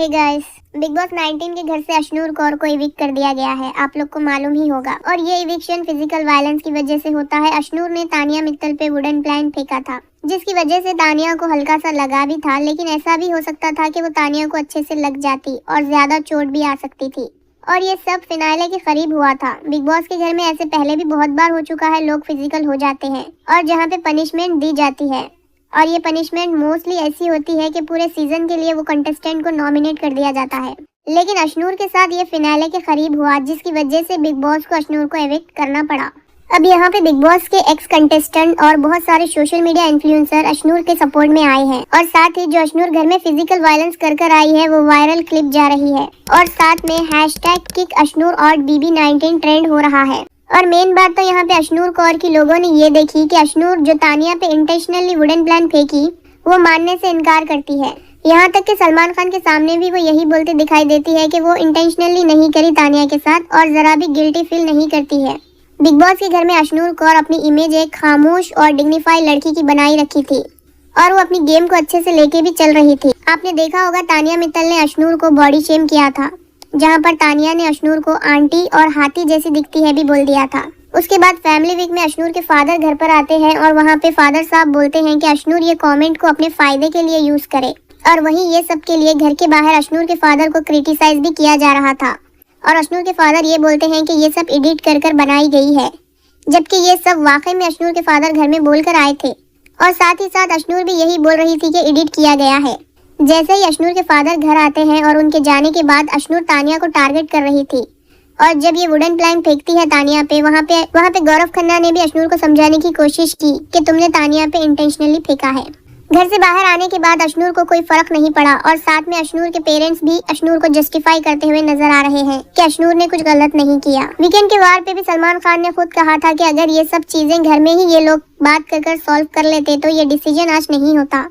Hey guys, big boss 19 के घर से अशनूर कौर को इविक्ट कर दिया गया है। आप लोग को मालूम ही होगा। और ये इविक्शन फिजिकल वायलेंस की वजह से होता है। अशनूर ने तानिया मित्तल पे वुडन प्लैंक फेंका था, जिसकी वजह से तानिया को हल्का सा लगा भी था, लेकिन ऐसा भी हो सकता था कि वो तानिया को अच्छे से लग जाती और ज्यादा चोट भी आ सकती थी। और ये सब फिनाले के करीब हुआ था। बिग बॉस के घर में ऐसे पहले भी बहुत बार हो चुका है, लोग फिजिकल हो जाते हैं और जहाँ पे पनिशमेंट दी जाती है, और ये पनिशमेंट मोस्टली ऐसी होती है कि पूरे सीजन के लिए वो कंटेस्टेंट को नॉमिनेट कर दिया जाता है। लेकिन अशनूर के साथ ये फिनाले के करीब हुआ, जिसकी वजह से बिग बॉस को अशनूर को एविक्ट करना पड़ा। अब यहाँ पे बिग बॉस के एक्स कंटेस्टेंट और बहुत सारे सोशल मीडिया इन्फ्लुएंसर अशनूर के सपोर्ट में आए हैं, और साथ ही जो अशनूर घर में फिजिकल वायलेंस कर आई है वो वायरल क्लिप जा रही है, और साथ में #KickAshnoor और BB19 ट्रेंड हो रहा है। और मेन बात तो यहाँ पे अशनूर कौर की लोगों ने ये देखी कि अशनूर जो तानिया पे इंटेंशनली वुडन प्लैंक फेंकी, वो मानने से इनकार करती है। यहाँ तक कि सलमान खान के सामने भी वो यही बोलते दिखाई देती है कि वो इंटेंशनली नहीं करी तानिया के साथ, और जरा भी गिल्टी फील नहीं करती है। बिग बॉस के घर में अशनूर कौर अपनी इमेज एक खामोश और डिग्निफाइड लड़की की बनाई रखी थी, और वो अपनी गेम को अच्छे से लेके भी चल रही थी। आपने देखा होगा तानिया मित्तल ने अशनूर को बॉडी शेम किया था, जहाँ पर तानिया ने अशनूर को आंटी और हाथी जैसी दिखती है भी बोल दिया था। उसके बाद फैमिली वीक में अशनूर के फादर घर पर आते हैं, और वहाँ पे फादर साहब बोलते हैं कि अशनूर ये कमेंट को अपने फायदे के लिए यूज करे, और वहीं ये सब के लिए घर के बाहर अशनूर के फादर को क्रिटिसाइज भी किया जा रहा था। और अशनूर के फादर ये बोलते हैं कि ये सब एडिट कर बनाई गई है, जबकि ये सब वाकई में अशनूर के फादर घर में बोलकर आए थे। और साथ ही साथ अशनूर भी यही बोल रही थी कि एडिट किया गया है। जैसे ही अशनूर के फादर घर आते हैं और उनके जाने के बाद अशनूर तानिया को टारगेट कर रही थी, और जब ये वुडन प्लैंक फेंकती है तानिया पे, वहाँ पे गौरव खन्ना ने भी अशनूर को समझाने की कोशिश की कि तुमने तानिया पे इंटेंशनली फेंका है। घर से बाहर आने के बाद अशनूर को कोई फर्क नहीं पड़ा, और साथ में अशनूर के पेरेंट्स भी अशनूर को जस्टिफाई करते हुए नजर आ रहे हैं कि अशनूर ने कुछ गलत नहीं किया। वीकेंड के वार पे भी सलमान खान ने खुद कहा था कि अगर ये सब चीजें घर में ही ये लोग बात कर सॉल्व कर लेते तो ये डिसीजन आज नहीं होता,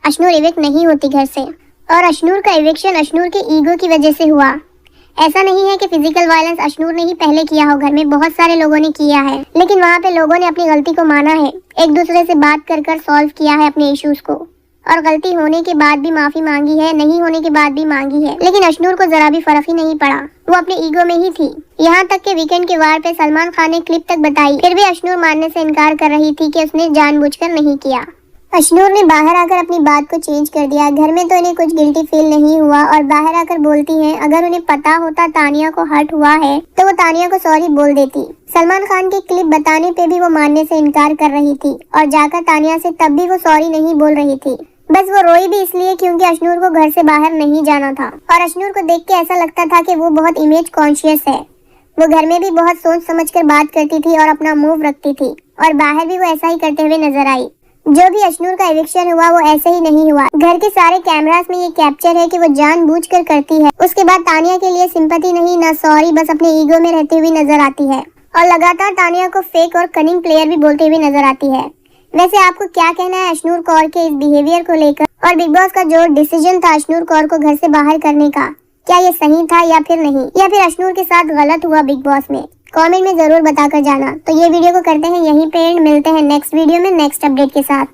अशनूर इविक्ट नहीं होती घर से। और अशनूर का इविक्शन अशनूर के ईगो की वजह से हुआ। ऐसा नहीं है कि फिजिकल वायलेंस अशनूर ने ही पहले किया हो, घर में बहुत सारे लोगों ने किया है, लेकिन वहाँ पे लोगों ने अपनी गलती को माना है, एक दूसरे से बात कर सॉल्व किया है अपने इश्यूज को, और गलती होने के बाद भी माफी मांगी है, नहीं होने के बाद भी मांगी है। लेकिन अशनूर को जरा भी फर्क ही नहीं पड़ा, वो अपने ईगो में ही थी। यहाँ तक के वीकेंड के वार पे सलमान खान ने क्लिप तक बताई, फिर भी अशनूर मानने से इनकार कर रही थी कि उसने जानबूझकर नहीं किया। अशनूर ने बाहर आकर अपनी बात को चेंज कर दिया। घर में तो इन्हें कुछ गिल्टी फील नहीं हुआ, और बाहर आकर बोलती हैं अगर उन्हें पता होता तानिया को हर्ट हुआ है तो वो तानिया को सॉरी बोल देती। सलमान खान की क्लिप बताने पे भी वो मानने से इनकार कर रही थी, और जाकर तानिया से तब भी वो सॉरी नहीं बोल रही थी। बस वो रोई भी इसलिए क्योंकि अशनूर को घर से बाहर नहीं जाना था, और अशनूर को देख के ऐसा लगता था कि वो बहुत इमेज कॉन्शियस है। वो घर में भी बहुत सोच समझकर बात करती थी और अपना मूव रखती थी, और बाहर भी वो ऐसा ही करते हुए नजर आई। जो भी अशनूर का इविक्शन हुआ वो ऐसे ही नहीं हुआ। घर के सारे कैमरास में ये कैप्चर है कि वो जानबूझकर करती है। उसके बाद तानिया के लिए सिंपैथी नहीं ना सॉरी, बस अपने ईगो में रहती हुई नजर आती है, और लगातार तानिया को फेक और कनिंग प्लेयर भी बोलते हुए नजर आती है। वैसे आपको क्या कहना है अशनूर कौर के इस बिहेवियर को लेकर, और बिग बॉस का जो डिसीजन था अशनूर कौर को घर से बाहर करने का, क्या ये सही था या फिर नहीं, या फिर अशनूर के साथ गलत हुआ बिग बॉस में? कमेंट में जरूर बताकर जाना। तो ये वीडियो को करते हैं यहीं पे एंड, मिलते हैं नेक्स्ट वीडियो में नेक्स्ट अपडेट के साथ।